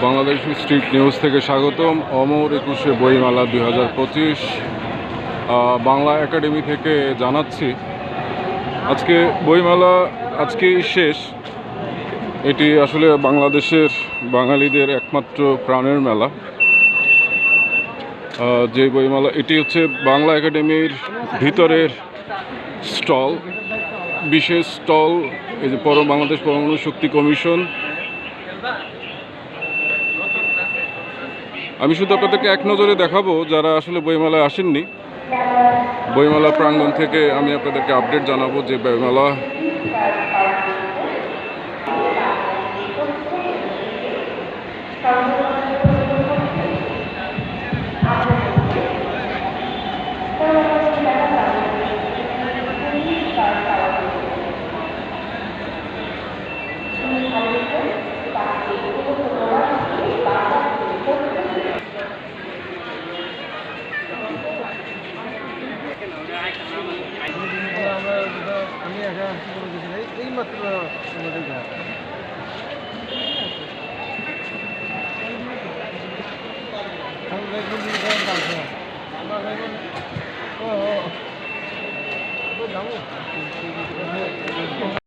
Bangladesh street news থেকে স্বাগতম। অমর 21শে বইমেলা 2025 বাংলা একাডেমি থেকে জানাচ্ছি। আজকে বইমেলা আজকেই শেষ। এটি আসলে বাংলাদেশের বাঙালিদের একমাত্র প্রাণের মেলা। যে বইমেলা এটি হচ্ছে বাংলা একাডেমির ভিতরের স্টল, বিশেষ স্টল। এই যে বাংলাদেশ পরমাণু শক্তি কমিশন। আমি শুধু আপনাদেরকে এক নজরে দেখাবো যারা আসলে বইমেলায় আসেননি। বইমেলা প্রাঙ্গণ থেকে আমি আপনাদেরকে আপডেট জানাবো যে বইমেলা আমি এই মাত্র আমাদের